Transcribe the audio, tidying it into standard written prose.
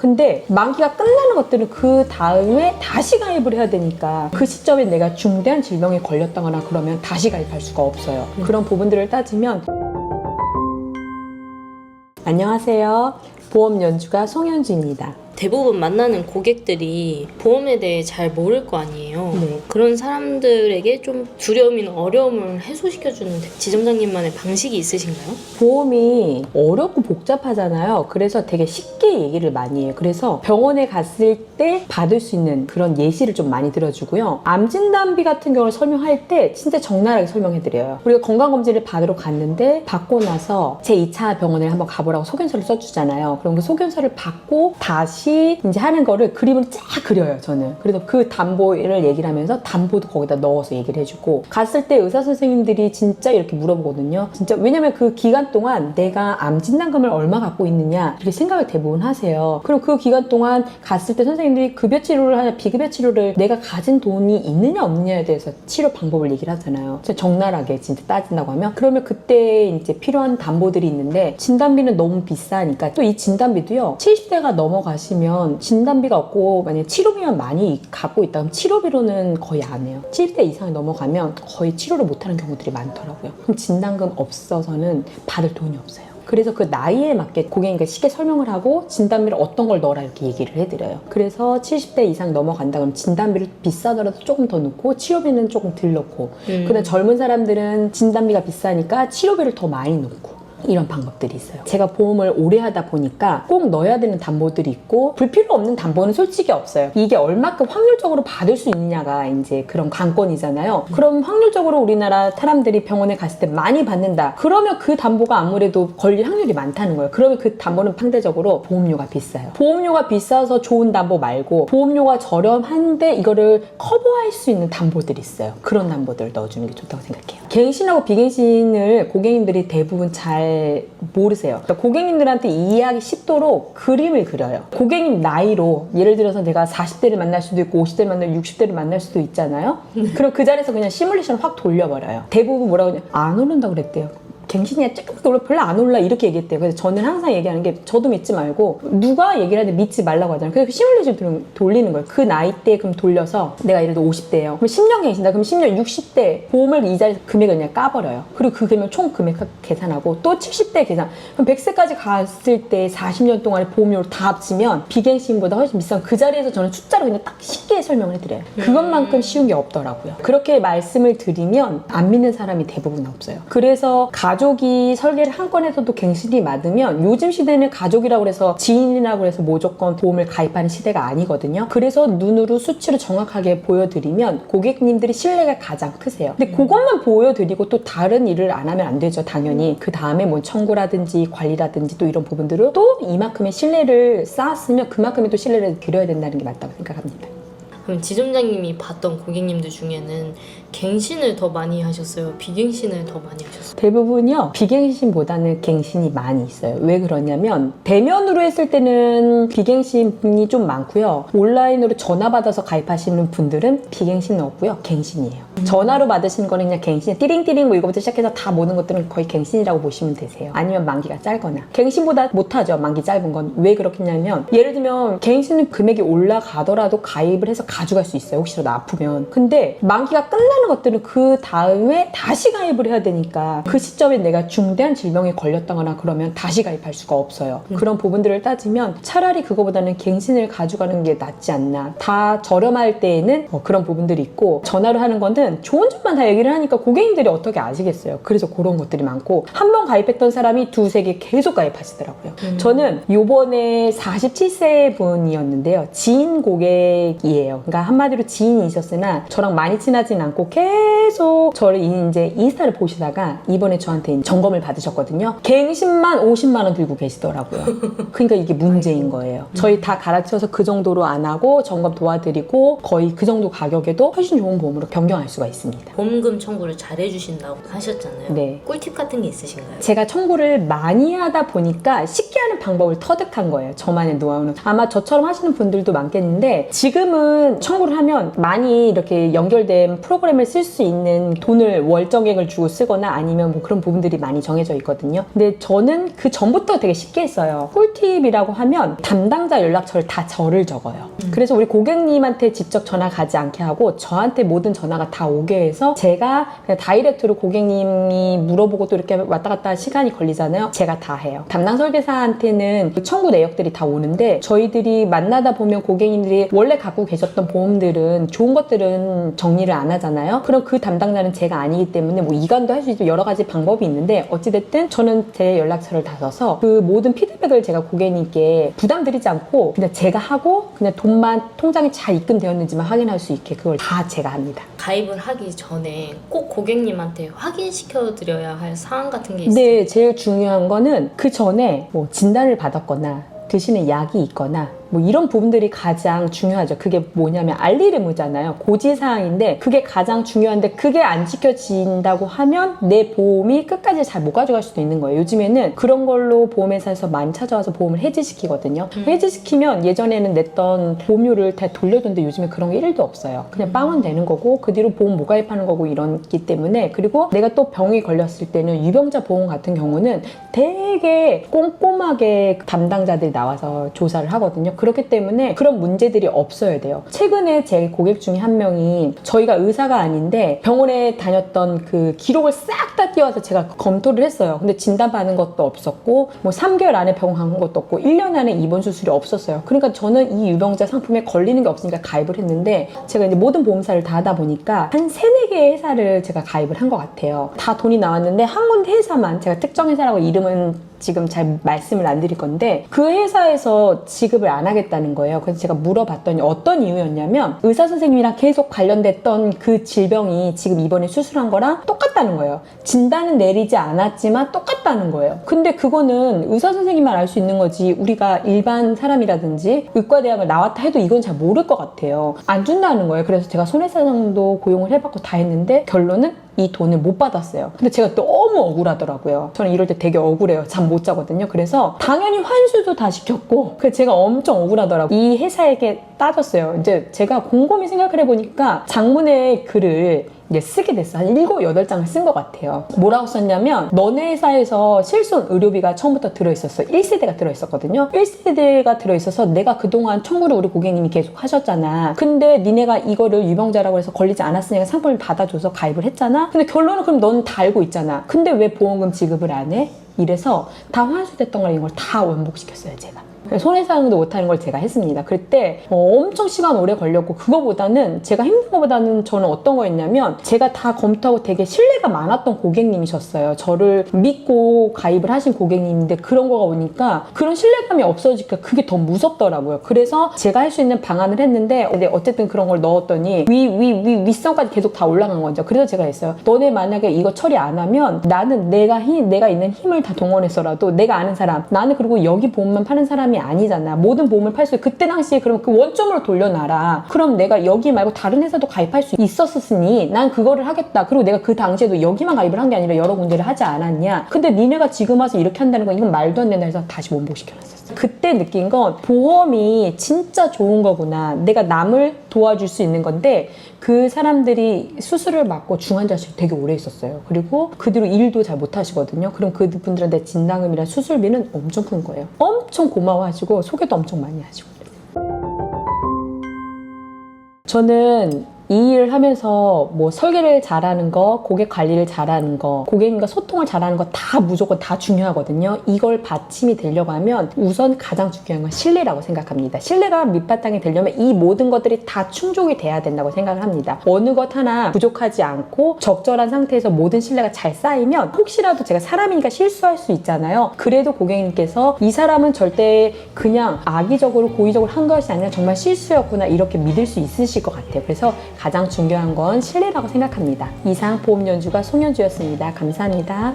근데 만기가 끝나는 것들은 그 다음에 다시 가입을 해야 되니까 그 시점에 내가 중대한 질병에 걸렸다거나 그러면 다시 가입할 수가 없어요. 그런 부분들을 따지면. 안녕하세요. 보험 연주가 송현주입니다. 대부분 만나는 고객들이 보험에 대해 잘 모를 거 아니에요. 네. 그런 사람들에게 좀 두려움이나 어려움을 해소시켜주는 지점장님만의 방식이 있으신가요? 보험이 어렵고 복잡하잖아요. 그래서 되게 쉽게 얘기를 많이 해요. 그래서 병원에 갔을 때 받을 수 있는 그런 예시를 좀 많이 들어주고요. 암진단비 같은 경우를 설명할 때 진짜 적나라하게 설명해드려요. 우리가 건강검진을 받으러 갔는데 받고 나서 제 2차 병원을 한번 가보라고 소견서를 써주잖아요. 그럼 그 소견서를 받고 다시 이제 하는 거를 그림을 쫙 그려요, 저는. 그래서 그 담보를 얘기를 하면서 담보도 거기다 넣어서 얘기를 해주고, 갔을 때 의사 선생님들이 진짜 이렇게 물어보거든요. 진짜. 왜냐면 그 기간 동안 내가 암 진단금을 얼마 갖고 있느냐 이렇게 생각을 대부분 하세요. 그럼 그 기간 동안 갔을 때 선생님들이 급여 치료를 하냐 비급여 치료를 내가 가진 돈이 있느냐 없느냐에 대해서 치료 방법을 얘기를 하잖아요. 진짜 적나라하게 진짜 따진다고 하면, 그러면 그때 이제 필요한 담보들이 있는데, 진단비는 너무 비싸니까 또 이 진단비도요, 70대가 넘어가시면 진단비가 없고 만약에 치료비만 많이 갖고 있다 그럼 치료비로는 거의 안 해요. 70대 이상이 넘어가면 거의 치료를 못하는 경우들이 많더라고요. 그럼 진단금 없어서는 받을 돈이 없어요. 그래서 그 나이에 맞게 고객님께 쉽게 설명을 하고 진단비를 어떤 걸 넣어라 이렇게 얘기를 해드려요. 그래서 70대 이상 넘어간다 그러면 진단비를 비싸더라도 조금 더 넣고 치료비는 조금 덜 넣고, 근데 젊은 사람들은 진단비가 비싸니까 치료비를 더 많이 넣고, 이런 방법들이 있어요. 제가 보험을 오래 하다 보니까 꼭 넣어야 되는 담보들이 있고 불필요 없는 담보는 솔직히 없어요. 이게 얼마큼 확률적으로 받을 수 있느냐가 이제 그런 관건이잖아요. 그럼 확률적으로 우리나라 사람들이 병원에 갔을 때 많이 받는다. 그러면 그 담보가 아무래도 걸릴 확률이 많다는 거예요. 그러면 그 담보는 상대적으로 보험료가 비싸요. 보험료가 비싸서 좋은 담보 말고 보험료가 저렴한데 이거를 커버할 수 있는 담보들이 있어요. 그런 담보들을 넣어주는 게 좋다고 생각해요. 갱신하고 비갱신을 고객님들이 대부분 잘 모르세요. 그러니까 고객님들한테 이해하기 쉽도록 그림을 그려요. 고객님 나이로, 예를 들어서 내가 40대를 만날 수도 있고 50대를 만나고 60대를 만날 수도 있잖아요. 그럼 그 자리에서 그냥 시뮬레이션을 확 돌려버려요. 대부분 뭐라고 하냐, 안 오른다 그랬대요. 갱신이야 조금 올라 별로 안 올라 이렇게 얘기했대요. 그래서 저는 항상 얘기하는 게, 저도 믿지 말고 누가 얘기를 하는데 믿지 말라고 하잖아요. 그래서 시뮬레이션 돌리는 거예요. 그 나이대 그럼 돌려서 내가 예를 들어 50대예요. 그럼 10년 갱신다. 그럼 10년 60대 보험을 이 자리에서 금액을 그냥 까버려요. 그리고 그 금액 총 금액 계산하고 또 70대 계산. 그럼 100세까지 갔을 때 40년 동안의 보험료를 다 합치면 비갱신보다 훨씬 비싼, 그 자리에서 저는 숫자로 그냥 딱 쉽게 설명을 해드려요. 그것만큼 쉬운 게 없더라고요. 그렇게 말씀을 드리면 안 믿는 사람이 대부분 없어요. 그래서 가족이 설계를 한 건에서도 갱신이 맞으면, 요즘 시대는 가족이라고 해서 지인이라고 해서 무조건 보험을 가입하는 시대가 아니거든요. 그래서 눈으로 수치를 정확하게 보여드리면 고객님들이 신뢰가 가장 크세요. 근데 그것만 보여드리고 또 다른 일을 안 하면 안 되죠, 당연히. 그 다음에 뭐 청구라든지 관리라든지 또 이런 부분들을 또 이만큼의 신뢰를 쌓았으면 그만큼의 또 신뢰를 드려야 된다는 게 맞다고 생각합니다. 그럼 지점장님이 봤던 고객님들 중에는 갱신을 더 많이 하셨어요? 비갱신을 더 많이 하셨어요? 대부분이요, 비갱신보다는 갱신이 많이 있어요. 왜 그러냐면 대면으로 했을 때는 비갱신이 좀 많고요, 온라인으로 전화 받아서 가입하시는 분들은 비갱신은 없고요, 갱신이에요. 전화로 받으시는 거는 그냥 갱신, 띠링띠링 뭐 이거부터 시작해서 다 모든 것들은 거의 갱신이라고 보시면 되세요. 아니면 만기가 짧거나. 갱신보다 못하죠, 만기 짧은 건. 왜 그렇겠냐면, 예를 들면 갱신은 금액이 올라가더라도 가입을 해서 가져갈 수 있어요, 혹시라도 아프면. 근데 만기가 끝나는 것들은 그 다음에 다시 가입을 해야 되니까 그 시점에 내가 중대한 질병에 걸렸다거나 그러면 다시 가입할 수가 없어요. 그런 부분들을 따지면 차라리 그거보다는 갱신을 가져가는 게 낫지 않나. 다 저렴할 때에는 그런 부분들이 있고, 전화로 하는 거는 좋은 점만 다 얘기를 하니까 고객님들이 어떻게 아시겠어요. 그래서 그런 것들이 많고, 한 번 가입했던 사람이 두세 개 계속 가입하시더라고요. 저는 요번에 47세 분이었는데요, 지인 고객이에요. 그러니까 한마디로 지인이셨으나 저랑 많이 친하진 않고 계속 저를 이제 인스타를 보시다가 이번에 저한테 점검을 받으셨거든요. 갱신만 50만 원 들고 계시더라고요. 그러니까 이게 문제인 거예요. 저희 다 갈아치워서 그 정도로 안 하고 점검 도와드리고 거의 그 정도 가격에도 훨씬 좋은 보험으로 변경할 수가 있습니다. 보험금 청구를 잘 해주신다고 하셨잖아요. 네. 꿀팁 같은 게 있으신가요? 제가 청구를 많이 하다 보니까 쉽게 하는 방법을 터득한 거예요. 저만의 노하우는. 아마 저처럼 하시는 분들도 많겠는데, 지금은 청구를 하면 많이 이렇게 연결된 프로그램을 상품을 쓸 수 있는 돈을 월정액을 주고 쓰거나 아니면 뭐 그런 부분들이 많이 정해져 있거든요. 근데 저는 그 전부터 되게 쉽게 했어요. 꿀팁이라고 하면 담당자 연락처를 다 저를 적어요. 그래서 우리 고객님한테 직접 전화 가지 않게 하고 저한테 모든 전화가 다 오게 해서 제가 그냥 다이렉트로 고객님이 물어보고 또 이렇게 왔다 갔다 시간이 걸리잖아요. 제가 다 해요. 담당 설계사한테는 그 청구 내역들이 다 오는데 저희들이 만나다 보면 고객님들이 원래 갖고 계셨던 보험들은 좋은 것들은 정리를 안 하잖아요. 그럼 그 담당자는 제가 아니기 때문에 뭐 이관도 할 수 있고 여러 가지 방법이 있는데 어찌됐든 저는 제 연락처를 다 써서 그 모든 피드백을 제가 고객님께 부담드리지 않고 그냥 제가 하고 그냥 돈만 통장에 잘 입금되었는지만 확인할 수 있게 그걸 다 제가 합니다. 가입을 하기 전에 꼭 고객님한테 확인시켜 드려야 할 사항 같은 게 있어요? 네, 제일 중요한 거는 그 전에 뭐 진단을 받았거나 드시는 약이 있거나 뭐 이런 부분들이 가장 중요하죠. 그게 뭐냐면 알리르무잖아요. 고지사항인데 그게 가장 중요한데 그게 안 지켜진다고 하면 내 보험이 끝까지 잘 못 가져갈 수도 있는 거예요. 요즘에는 그런 걸로 보험회사에서 많이 찾아와서 보험을 해지시키거든요. 해지시키면 예전에는 냈던 보험료를 다 돌려줬는데 요즘에 그런 게 1도 없어요. 그냥 빵원 되는 거고 그 뒤로 보험 못 가입하는 거고 이렇기 때문에 그리고 내가 또 병이 걸렸을 때는 유병자 보험 같은 경우는 되게 꼼꼼하게 담당자들이 나와서 조사를 하거든요. 그렇기 때문에 그런 문제들이 없어야 돼요. 최근에 제 고객 중에 한 명이 저희가 의사가 아닌데 병원에 다녔던 그 기록을 싹 다 띄워서 제가 검토를 했어요. 근데 진단받은 것도 없었고 뭐 3개월 안에 병원 간 것도 없고 1년 안에 입원 수술이 없었어요. 그러니까 저는 이 유병자 상품에 걸리는 게 없으니까 가입을 했는데 제가 이제 모든 보험사를 다 하다 보니까 한 3-4개의 회사를 제가 가입을 한 것 같아요. 다 돈이 나왔는데 한 군데 회사만 제가 특정 회사라고 이름은 지금 잘 말씀을 안 드릴 건데 그 회사에서 지급을 안 하겠다는 거예요. 그래서 제가 물어봤더니 어떤 이유였냐면 의사 선생님이랑 계속 관련됐던 그 질병이 지금 이번에 수술한 거랑 똑같다는 거예요. 진단은 내리지 않았지만 똑같다는 거예요. 근데 그거는 의사 선생님만 알 수 있는 거지 우리가 일반 사람이라든지 의과대학을 나왔다 해도 이건 잘 모를 것 같아요. 안 준다는 거예요. 그래서 제가 손해배상도 고용을 해봤고 다 했는데 결론은 이 돈을 못 받았어요. 근데 제가 너무 억울하더라고요. 저는 이럴 때 되게 억울해요. 잠 못 자거든요. 그래서 당연히 환수도 다 시켰고 그래서 제가 엄청 억울하더라고요. 이 회사에게 따졌어요. 이제 제가 곰곰이 생각을 해보니까 장문의 글을 이제 쓰게 됐어. 한 7, 8장을 쓴 것 같아요. 뭐라고 썼냐면 너네 회사에서 실손 의료비가 처음부터 들어있었어. 1세대가 들어있었거든요. 1세대가 들어있어서 내가 그동안 청구를 우리 고객님이 계속 하셨잖아. 근데 니네가 이거를 유병자라고 해서 걸리지 않았으니까 상품을 받아줘서 가입을 했잖아. 근데 결론은 그럼 넌 다 알고 있잖아. 근데 왜 보험금 지급을 안 해? 이래서 다 환수됐던 걸 이걸 다 원복시켰어요, 제가. 손해배상도 못하는 걸 제가 했습니다. 그때 엄청 시간 오래 걸렸고 그거보다는 제가 힘든 것보다는 저는 어떤 거였냐면 제가 다 검토하고 되게 신뢰가 많았던 고객님이셨어요. 저를 믿고 가입을 하신 고객님인데 그런 거가 오니까 그런 신뢰감이 없어지니까 그게 더 무섭더라고요. 그래서 제가 할 수 있는 방안을 했는데 어쨌든 그런 걸 넣었더니 윗선까지 계속 다 올라간 거죠. 그래서 제가 했어요. 너네 만약에 이거 처리 안 하면 나는 내가 있는 힘을 다 동원해서라도 내가 아는 사람 나는 그리고 여기 보험만 파는 사람이 아니잖아. 모든 보험을 팔 수 있고 그때 당시에 그럼 그 원점으로 돌려놔라. 그럼 내가 여기 말고 다른 회사도 가입할 수 있었으니 난 그거를 하겠다. 그리고 내가 그 당시에도 여기만 가입을 한 게 아니라 여러 군데를 하지 않았냐. 근데 니네가 지금 와서 이렇게 한다는 건 이건 말도 안 된다 해서 다시 원복시켜놨었어. 그때 느낀 건 보험이 진짜 좋은 거구나. 내가 남을 도와줄 수 있는 건데 그 사람들이 수술을 받고 중환자실 되게 오래 있었어요. 그리고 그 뒤로 일도 잘 못 하시거든요. 그럼 그분들한테 진단금이랑 수술비는 엄청 큰 거예요. 엄청 고마워하시고 소개도 엄청 많이 하시고. 저는 이 일을 하면서 뭐 설계를 잘하는 거, 고객 관리를 잘하는 거, 고객님과 소통을 잘하는 거 다 무조건 다 중요하거든요. 이걸 받침이 되려고 하면 우선 가장 중요한 건 신뢰라고 생각합니다. 신뢰가 밑바탕이 되려면 이 모든 것들이 다 충족이 돼야 된다고 생각을 합니다. 어느 것 하나 부족하지 않고 적절한 상태에서 모든 신뢰가 잘 쌓이면 혹시라도 제가 사람이니까 실수할 수 있잖아요. 그래도 고객님께서 이 사람은 절대 그냥 악의적으로 고의적으로 한 것이 아니라 정말 실수였구나 이렇게 믿을 수 있으실 것 같아요. 그래서 가장 중요한 건 신뢰라고 생각합니다. 이상 보험연주가 송연주였습니다. 감사합니다.